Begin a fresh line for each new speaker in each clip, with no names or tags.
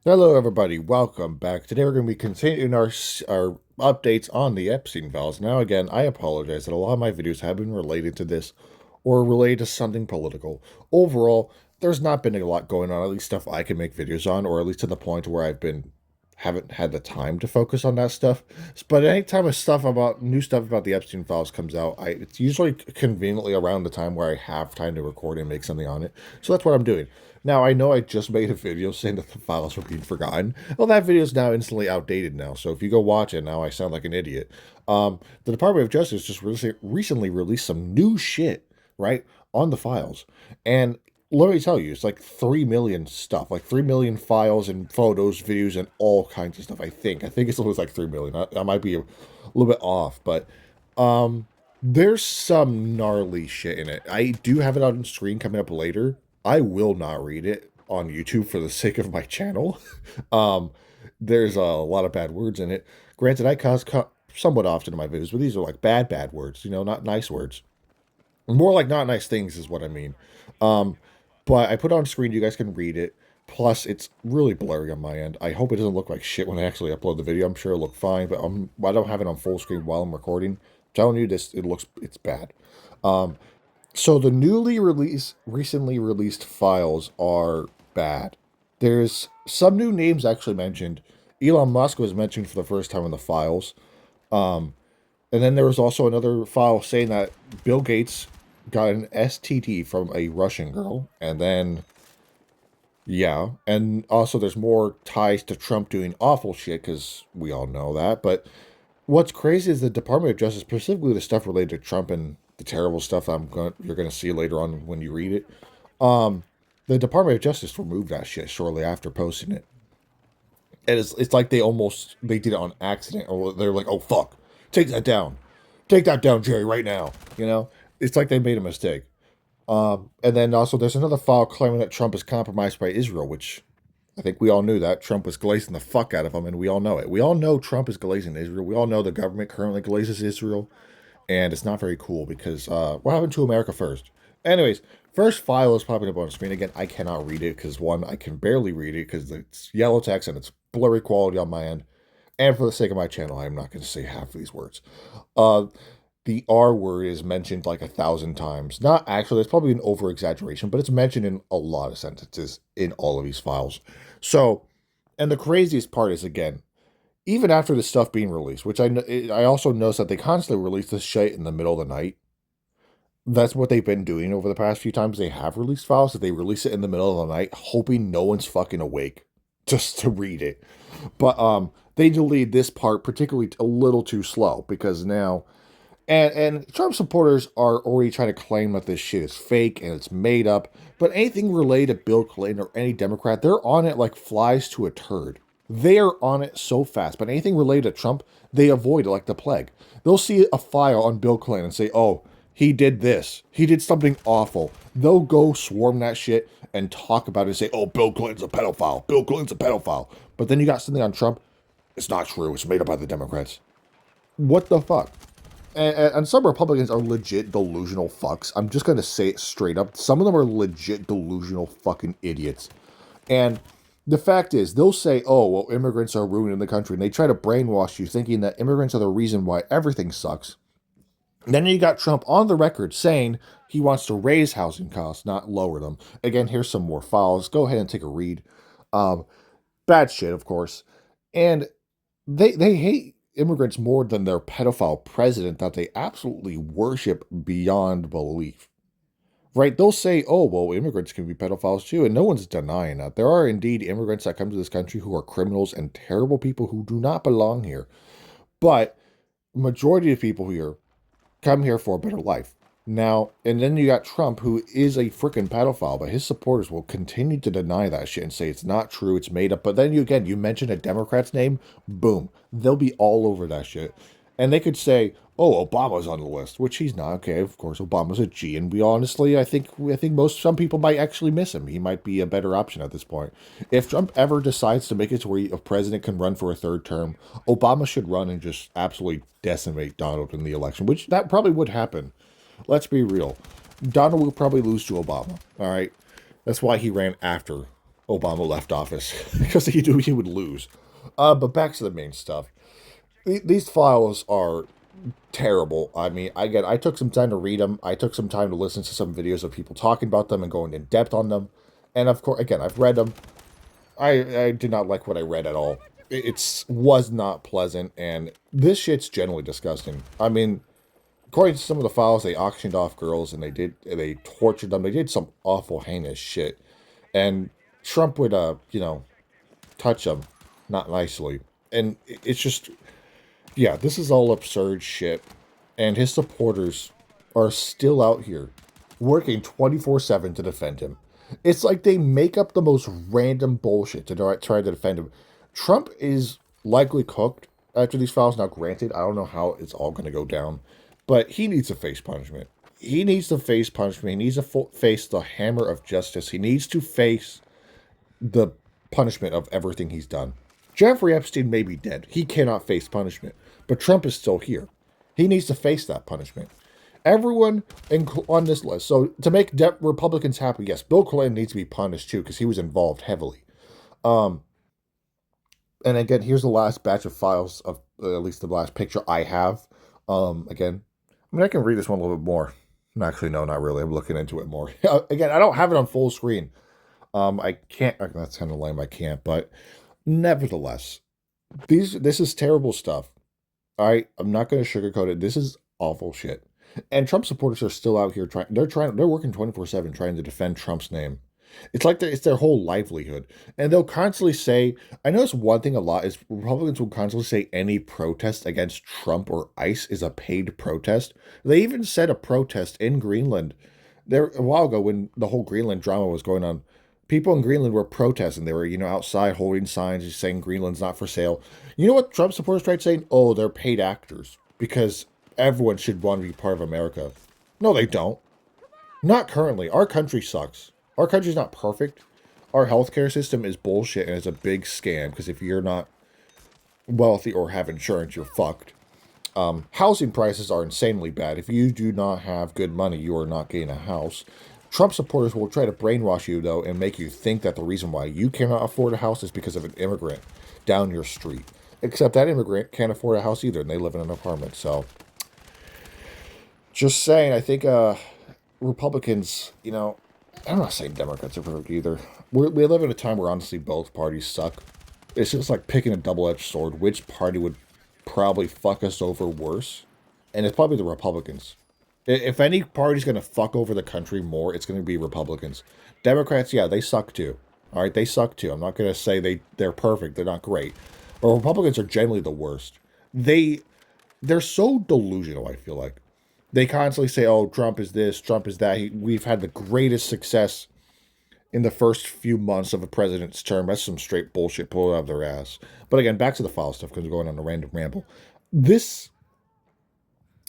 Hello, everybody. Welcome back. Today we're going to be continuing our updates on the Epstein files. Now, again, I apologize that a lot of my videos have been related to this or related to something political. Overall, there's not been a lot going on, at least stuff I can make videos on, or at least to the point where haven't had the time to focus on that stuff. But anytime new stuff about the Epstein files comes out, it's usually conveniently around the time where I have time to record and make something on it. So that's what I'm doing. Now, I know I just made a video saying that the files were being forgotten. Well, that video is now instantly outdated now. So if you go watch it now, I sound like an idiot. The Department of Justice just recently released some new shit, right, on the files. And let me tell you, it's like 3 million stuff, like 3 million files and photos, videos, and all kinds of stuff. I think it's almost like 3 million. I might be a little bit off, but there's some gnarly shit in it. I do have it on screen coming up later. I will not read it on YouTube for the sake of my channel. um, there's a lot of bad words in it. Granted, I cause somewhat often in my videos, but these are like bad words, not nice words. More like not nice things is what I mean. Um, but I put it on screen, you guys can read it. Plus, it's really blurry on my end. I hope it doesn't look like shit when I actually upload the video. I'm sure it'll look fine, but I don't have it on full screen while I'm recording. I'm telling you this, it's bad. Um, so the recently released files are bad. There's some new names actually mentioned. Elon Musk was mentioned for the first time in the files. Um, and then there was also another file saying that Bill Gates got an STD from a Russian girl. And then, yeah. And also there's more ties to Trump doing awful shit because we all know that. But what's crazy is the Department of Justice, specifically the stuff related to Trump and the terrible stuff you're gonna see later on when you read it. Um, the Department of Justice removed that shit shortly after posting it, and it's like they did it on accident, or they're like, oh fuck, take that down, Jerry, right now. It's like they made a mistake. And then also there's another file claiming that Trump is compromised by Israel, which I think we all knew that. Trump was glazing the fuck out of him, and we all know it. We all know Trump is glazing Israel. We all know the government currently glazes Israel, and it's not very cool because what happened to America first? Anyways, first file is popping up on the screen. Again, I cannot read it because, one, I can barely read it because it's yellow text and it's blurry quality on my end. And for the sake of my channel, I'm not going to say half of these words. Uh, the R word is mentioned like 1,000 times. Not actually, it's probably an over exaggeration, but it's mentioned in a lot of sentences in all of these files. So, and the craziest part is, again, even after the stuff being released, which I also noticed that they constantly release this shit in the middle of the night. That's what they've been doing over the past few times they have released files, that they release it in the middle of the night, hoping no one's fucking awake just to read it. But they delayed this part particularly a little too slow because now and Trump supporters are already trying to claim that this shit is fake and it's made up. But anything related to Bill Clinton or any Democrat, they're on it like flies to a turd. They are on it so fast. But anything related to Trump, they avoid it like the plague. They'll see a file on Bill Clinton and say, oh, he did this. He did something awful. They'll go swarm that shit and talk about it and say, oh, Bill Clinton's a pedophile. Bill Clinton's a pedophile. But then you got something on Trump. It's not true. It's made up by the Democrats. What the fuck? And some Republicans are legit delusional fucks. I'm just going to say it straight up. Some of them are legit delusional fucking idiots. And the fact is, they'll say, oh, well, immigrants are ruining the country. And they try to brainwash you thinking that immigrants are the reason why everything sucks. And then you got Trump on the record saying he wants to raise housing costs, not lower them. Again, here's some more files. Go ahead and take a read. Um, Bad shit, of course. And they hate immigrants more than their pedophile president that they absolutely worship beyond belief. Right? They'll say, oh, well, immigrants can be pedophiles too. And no one's denying that. There are indeed immigrants that come to this country who are criminals and terrible people who do not belong here. But majority of people here come here for a better life. Now, and then you got Trump, who is a freaking pedophile, but his supporters will continue to deny that shit and say it's not true, it's made up. But then you mention a Democrat's name, boom, they'll be all over that shit. And they could say, oh, Obama's on the list, which he's not. Okay, of course, Obama's a G, and we honestly, I think some people might actually miss him. He might be a better option at this point. If Trump ever decides to make it to where a president can run for a third term, Obama should run and just absolutely decimate Donald in the election, which that probably would happen. Let's be real. Donald will probably lose to Obama. All right, that's why he ran after Obama left office because he knew he would lose. But back to the main stuff. These files are terrible. I mean, again, I took some time to read them. I took some time to listen to some videos of people talking about them and going in depth on them. And of course, again, I've read them. I did not like what I read at all. It was not pleasant, and this shit's generally disgusting. I mean, according to some of the files, they auctioned off girls and they tortured them. They did some awful heinous shit, and Trump would touch them, not nicely, and it's just yeah, this is all absurd shit, and his supporters are still out here working 24/7 to defend him. It's like they make up the most random bullshit to try to defend him. Trump is likely cooked after these files. Now, granted, I don't know how it's all going to go down, but he needs to face punishment. He needs to face punishment. He needs to face the hammer of justice. He needs to face the punishment of everything he's done. Jeffrey Epstein may be dead. He cannot face punishment. But Trump is still here. He needs to face that punishment. Everyone on this list. So to make Republicans happy, yes, Bill Clinton needs to be punished too because he was involved heavily. And again, here's the last batch of files of at least the last picture I have. Again, I mean, I can read this one a little bit more. Actually, no, not really. I'm looking into it more. Again, I don't have it on full screen. I can't. That's kind of lame. I can't. But nevertheless, this is terrible stuff. I'm not going to sugarcoat it. This is awful shit. And Trump supporters are still out here they're working 24/7 trying to defend Trump's name. It's like it's their whole livelihood. And they'll constantly say, I notice one thing a lot is Republicans will constantly say any protest against Trump or ICE is a paid protest. They even said a protest in Greenland there a while ago when the whole Greenland drama was going on. People in Greenland were protesting. They were, outside holding signs saying Greenland's not for sale. You know what Trump supporters tried saying? Oh, they're paid actors because everyone should want to be part of America. No, they don't. Not currently. Our country sucks. Our country's not perfect. Our healthcare system is bullshit and it's a big scam because if you're not wealthy or have insurance, you're fucked. Housing prices are insanely bad. If you do not have good money, you are not getting a house. Trump supporters will try to brainwash you, though, and make you think that the reason why you cannot afford a house is because of an immigrant down your street. Except that immigrant can't afford a house either, and they live in an apartment. So, just saying, I think Republicans, I'm not saying Democrats are perfect either. We live in a time where, honestly, both parties suck. It's just like picking a double-edged sword. Which party would probably fuck us over worse? And it's probably the Republicans. If any party's going to fuck over the country more, it's going to be Republicans. Democrats, yeah, they suck too. All right, they suck too. I'm not going to say they're perfect. They're not great. But Republicans are generally the worst. They're so delusional, I feel like. They constantly say, oh, Trump is this, Trump is that. We've had the greatest success in the first few months of a president's term. That's some straight bullshit pulled out of their ass. But again, back to the file stuff because we're going on a random ramble. This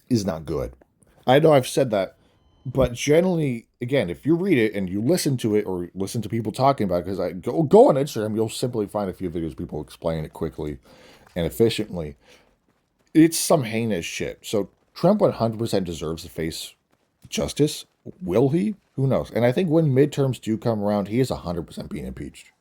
is not good. I know I've said that, but generally, again, if you read it and you listen to it or listen to people talking about it, because I go on Instagram, you'll simply find a few videos people explain it quickly and efficiently. It's some heinous shit. So Trump 100% deserves to face justice. Will he? Who knows? And I think when midterms do come around, he is 100% being impeached.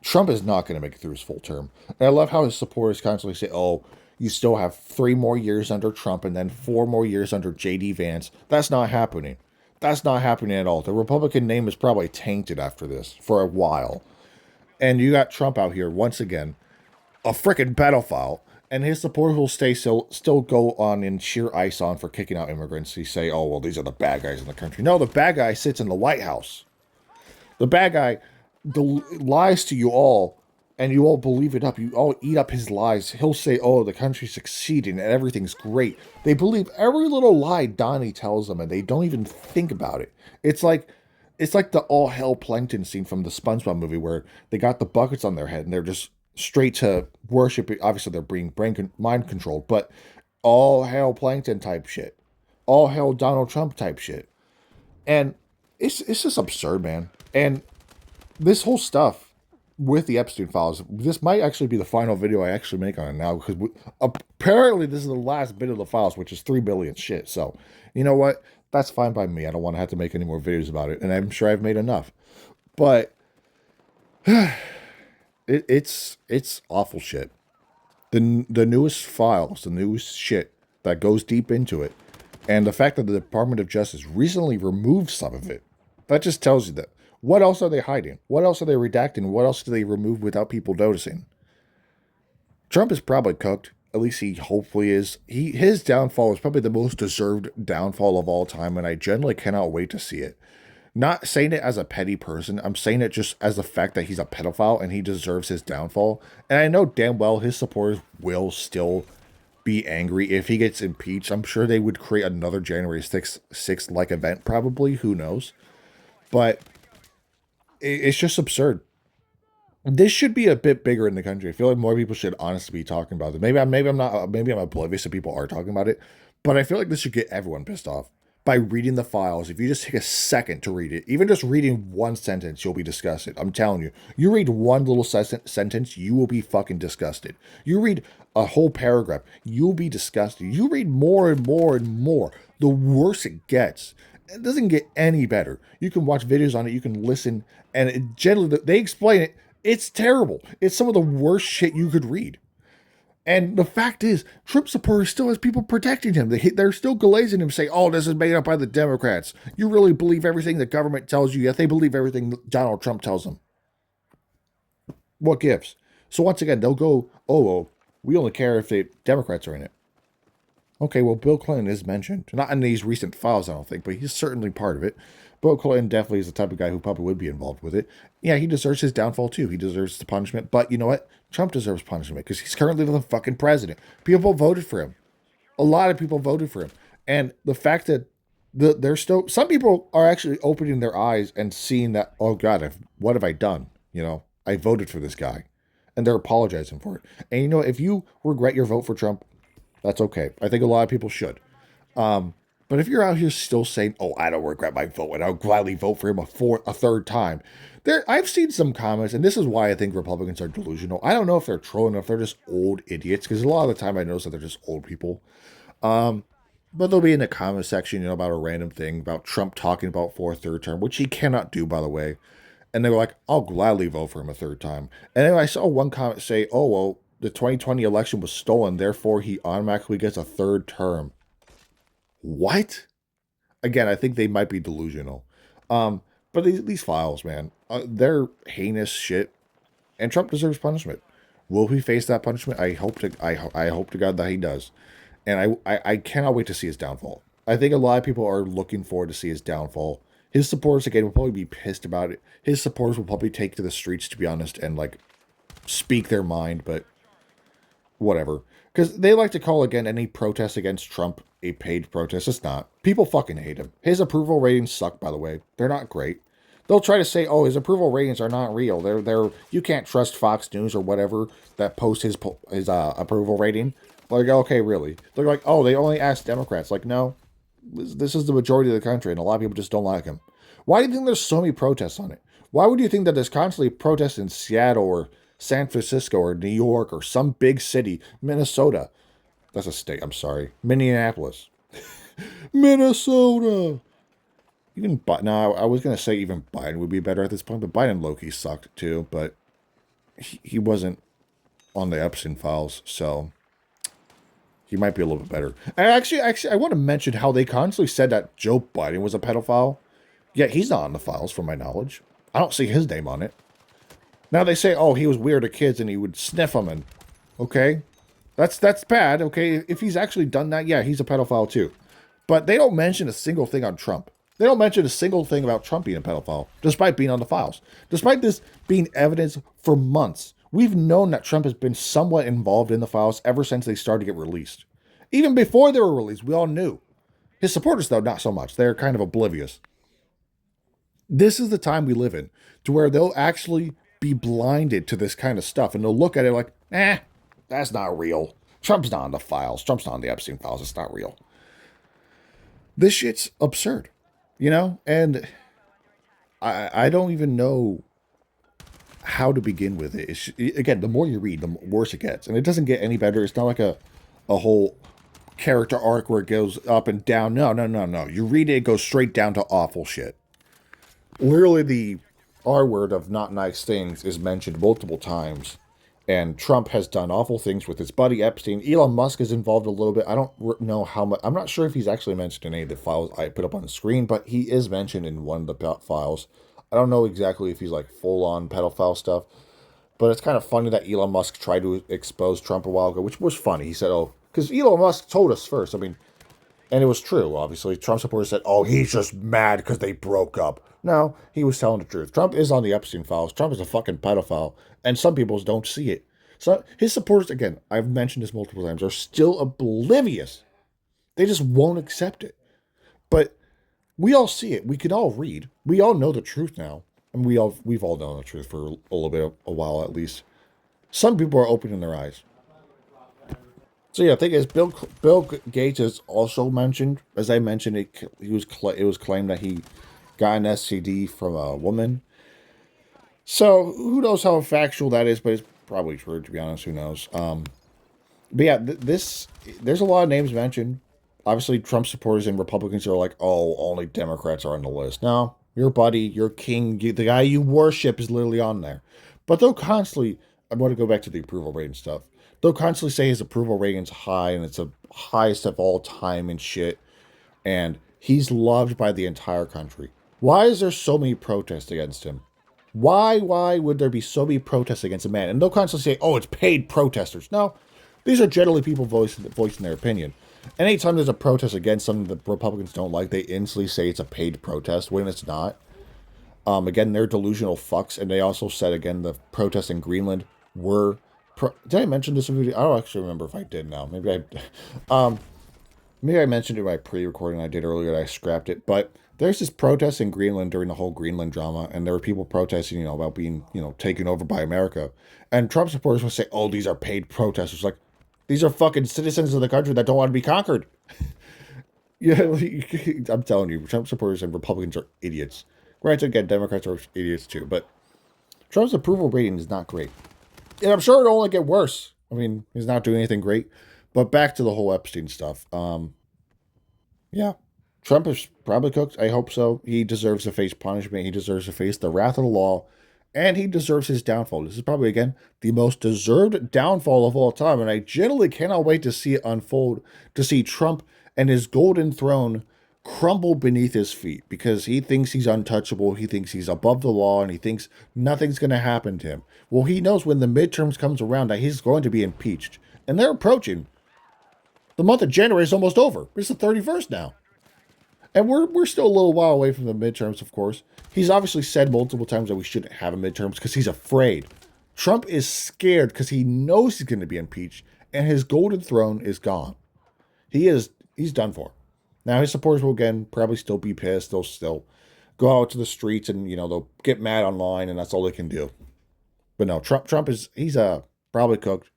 Trump is not going to make it through his full term. And I love how his supporters constantly say, oh, you still have 3 more years under Trump and then 4 more years under J.D. Vance. That's not happening. That's not happening at all. The Republican name is probably tainted after this for a while. And you got Trump out here, once again, a frickin' pedophile. And his supporters will still go on and cheer ICE on for kicking out immigrants. He say, oh, well, these are the bad guys in the country. No, the bad guy sits in the White House. The bad guy lies to you all, and you all believe it up. You all eat up his lies. He'll say, oh, the country's succeeding and everything's great. They believe every little lie Donnie tells them, and they don't even think about it. It's like the all hell plankton scene from the SpongeBob movie where they got the buckets on their head and they're just straight to worship. Obviously, they're being mind controlled, but all hell plankton type shit. All hell Donald Trump type shit. And it's just absurd, man. And this whole stuff with the Epstein files, this might actually be the final video I actually make on it now, because apparently this is the last bit of the files, which is 3 billion shit. So, you know what? That's fine by me. I don't want to have to make any more videos about it, and I'm sure I've made enough. But It's awful shit. The newest files, the newest shit that goes deep into it, and the fact that the Department of Justice recently removed some of it, that just tells you that. What else are they hiding? What else are they redacting? What else do they remove without people noticing? Trump is probably cooked. At least he hopefully is. His downfall is probably the most deserved downfall of all time, and I generally cannot wait to see it. Not saying it as a petty person. I'm saying it just as the fact that he's a pedophile and he deserves his downfall. And I know damn well his supporters will still be angry if he gets impeached. I'm sure they would create another January 6th like event, probably. Who knows? But it's just absurd. This should be a bit bigger in the country. I feel like more people should honestly be talking about it. Maybe I'm oblivious that people are talking about it, but I feel like this should get everyone pissed off. By reading the files, if you just take a second to read it, even just reading one sentence, you'll be disgusted. I'm telling you. You read one little sentence, you will be fucking disgusted. You read a whole paragraph, you'll be disgusted. You read more and more and more, the worse it gets. It doesn't get any better. You can watch videos on it, you can listen, and generally they explain it. It's terrible. It's some of the worst shit you could read. And the fact is, Trump supporters still has people protecting him. They're still glazing him, saying, oh, this is made up by the Democrats. You really believe everything the government tells you, yet they believe everything Donald Trump tells them. What gives? So once again, they'll go, oh, well, we only care if the Democrats are in it. Okay, well, Bill Clinton is mentioned. Not in these recent files, I don't think, but he's certainly part of it. Bill Clinton definitely is the type of guy who probably would be involved with it. Yeah, he deserves his downfall too. He deserves the punishment. But you know what? Trump deserves punishment because he's currently the fucking president. People voted for him. A lot of people voted for him. And the fact that there's still some people are actually opening their eyes and seeing that, oh God, what have I done? You know, I voted for this guy. And they're apologizing for it. And you know, if you regret your vote for Trump, that's okay. I think a lot of people should. But if you're out here still saying, "Oh, I don't regret my vote, and I'll gladly vote for him a third time," I've seen some comments, and this is why I think Republicans are delusional. I don't know if they're trolling or if they're just old idiots, because a lot of the time I notice that they're just old people. But they'll be in the comment section, you know, about a random thing about Trump talking about for a third term, which he cannot do, by the way. And they were like, "I'll gladly vote for him a third time." And then I saw one comment say, "Oh well, the 2020 election was stolen, therefore he automatically gets a third term." What? Again, I think they might be delusional. But these files, man, they're heinous shit, and Trump deserves punishment. Will he face that punishment? I hope to God that he does, and I cannot wait to see his downfall. I think a lot of people are looking forward to see his downfall. His supporters again will probably be pissed about it. His supporters will probably take to the streets, to be honest, and like speak their mind. But whatever. Because they like to call, again, any protest against Trump a paid protest. It's not. People fucking hate him. His approval ratings suck, by the way. They're not great. They'll try to say, oh, his approval ratings are not real. You can't trust Fox News or whatever that posts his approval rating. Like, okay, really? They're like, oh, they only ask Democrats. Like, no, this is the majority of the country, and a lot of people just don't like him. Why do you think there's so many protests on it? Why would you think that there's constantly protests in Seattle or San Francisco or New York or some big city, Minnesota? That's a state, I'm sorry. Minneapolis. Minnesota. Even no, I was gonna say even Biden would be better at this point, but Biden low-key sucked too. But he wasn't on the Epstein files, so he might be a little bit better. And actually, I want to mention how they constantly said that Joe Biden was a pedophile. Yet he's not on the files, from my knowledge. I don't see his name on it. Now they say, oh, he was weird to kids and he would sniff them, and okay, that's bad. Okay, if he's actually done that, yeah, he's a pedophile too. But they don't mention a single thing on Trump. They don't mention a single thing about Trump being a pedophile, despite being on the files. Despite this being evidence for months, we've known that Trump has been somewhat involved in the files ever since they started to get released. Even before they were released, we all knew. His supporters, though, not so much. They're kind of oblivious. This is the time we live in, to where they'll actually be blinded to this kind of stuff, and they'll look at it like, that's not real. Trump's not on the files. Trump's not on the Epstein files. It's not real. This shit's absurd, you know? And I don't even know how to begin with it. Again, the more you read, the worse it gets. And it doesn't get any better. It's not like a whole character arc where it goes up and down. No. You read it, it goes straight down to awful shit. Literally, R word of not nice things is mentioned multiple times. And Trump has done awful things with his buddy Epstein. Elon Musk is involved a little bit. I don't know how much. I'm not sure if he's actually mentioned in any of the files I put up on the screen, but he is mentioned in one of the files. I don't know exactly if he's like full on pedophile stuff, but it's kind of funny that Elon Musk tried to expose Trump a while ago, which was funny. He said, "Oh, because Elon Musk told us first." I mean, and it was true, obviously. Trump supporters said, "Oh, he's just mad because they broke up." No, he was telling the truth. Trump is on the Epstein files. Trump is a fucking pedophile, and some people don't see it. So his supporters, again, I've mentioned this multiple times, are still oblivious. They just won't accept it. But we all see it. We can all read. We all know the truth now, and we've all known the truth for a little bit, a while at least. Some people are opening their eyes. So yeah, the thing is, Bill Gates is also mentioned. As I mentioned, it was claimed that he got an STD from a woman. So who knows how factual that is, but it's probably true. To be honest, who knows? But yeah, this there's a lot of names mentioned. Obviously, Trump supporters and Republicans are like, oh, only Democrats are on the list. No, your buddy, your king, the guy you worship is literally on there. But they'll constantly, I want to go back to the approval rating stuff. They'll constantly say his approval rating's high and it's the highest of all time and shit. And he's loved by the entire country. Why is there so many protests against him? Why would there be so many protests against a man? And they'll constantly say, oh, it's paid protesters. No, these are generally people voicing their opinion. And anytime there's a protest against something that Republicans don't like, they instantly say it's a paid protest when it's not. Again, they're delusional fucks. And they also said, again, the protests in Greenland were... did I mention this in video? I don't actually remember if I did now. Maybe I mentioned it in my pre-recording I did earlier that I scrapped it. But there's this protest in Greenland during the whole Greenland drama, and there were people protesting, about being, taken over by America. And Trump supporters would say, "Oh, these are paid protesters." Like, these are fucking citizens of the country that don't want to be conquered. Yeah, I'm telling you, Trump supporters and Republicans are idiots. Granted, again, Democrats are idiots too, but Trump's approval rating is not great, and I'm sure it'll only get worse. I mean, he's not doing anything great. But back to the whole Epstein stuff. Yeah, Trump is probably cooked. I hope so. He deserves to face punishment. He deserves to face the wrath of the law, and he deserves his downfall. This is probably, again, the most deserved downfall of all time, and I genuinely cannot wait to see it unfold, to see Trump and his golden throne crumble beneath his feet because he thinks he's untouchable, he thinks he's above the law, and he thinks nothing's going to happen to him. Well, he knows when the midterms comes around that he's going to be impeached, and they're approaching. The month of January is almost over. It's the 31st now. And we're still a little while away from the midterms, of course. He's obviously said multiple times that we shouldn't have a midterms because he's afraid. Trump is scared because he knows he's going to be impeached, and his golden throne is gone. He's done for. Now his supporters will again probably still be pissed. They'll still go out to the streets and they'll get mad online, and that's all they can do. But no, Trump is he's probably cooked.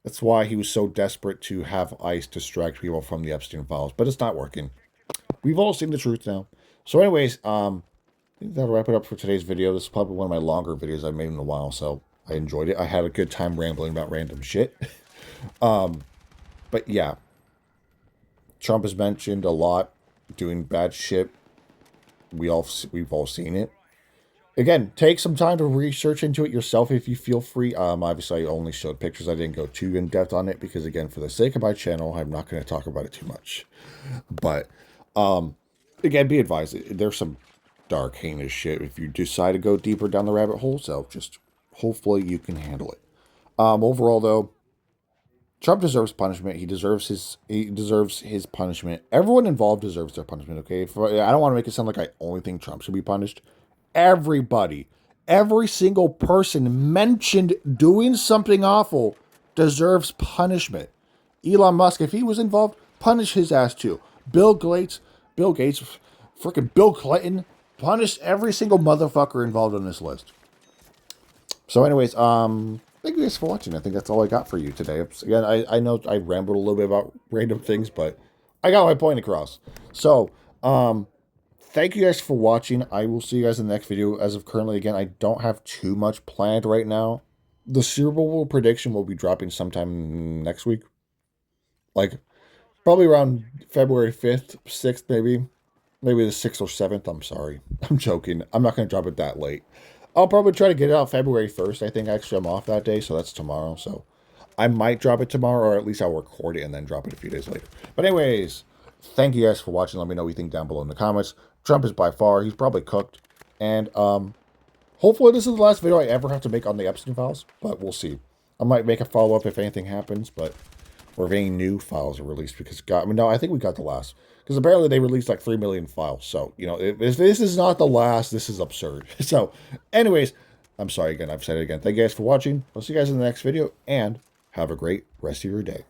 That's why he was so desperate to have ICE distract people from the Epstein files, but it's not working. We've all seen the truth now. So, anyways, I think that'll wrap it up for today's video. This is probably one of my longer videos I've made in a while, so I enjoyed it. I had a good time rambling about random shit. But yeah, Trump is mentioned a lot doing bad shit. We've all seen it. Again, take some time to research into it yourself if you feel free. Obviously, I only showed pictures. I didn't go too in depth on it because, again, for the sake of my channel, I'm not going to talk about it too much. But again, be advised, there's some dark, heinous shit if you decide to go deeper down the rabbit hole. So just hopefully you can handle it. Overall, though, Trump deserves punishment. He deserves his punishment. Everyone involved deserves their punishment. Okay, I don't want to make it sound like I only think Trump should be punished. Everybody, every single person mentioned doing something awful deserves punishment. Elon Musk, if he was involved, punish his ass too. Bill Gates, freaking Bill Clinton, punish every single motherfucker involved on this list. So, anyways, thank you guys for watching. I think that's all I got for you today. Again, I know I rambled a little bit about random things, but I got my point across. So, thank you guys for watching. I will see you guys in the next video. As of currently, again, I don't have too much planned right now. The Super Bowl prediction will be dropping sometime next week. Like, probably around February 5th, 6th, maybe. Maybe the 6th or 7th. I'm sorry. I'm joking. I'm not going to drop it that late. I'll probably try to get it out February 1st. I think actually I'm off that day, so that's tomorrow. So I might drop it tomorrow, or at least I'll record it and then drop it a few days later. But anyways, thank you guys for watching. Let me know what you think down below in the comments. Trump is by far, he's probably cooked. And hopefully this is the last video I ever have to make on the Epstein files, but we'll see. I might make a follow-up if anything happens, but or if any new files are released, because I mean, no, I think we got the last. Because apparently they released like 3 million files. So, you know, if this is not the last, this is absurd. So, anyways, I'm sorry again. I've said it again. Thank you guys for watching. I'll see you guys in the next video, and have a great rest of your day.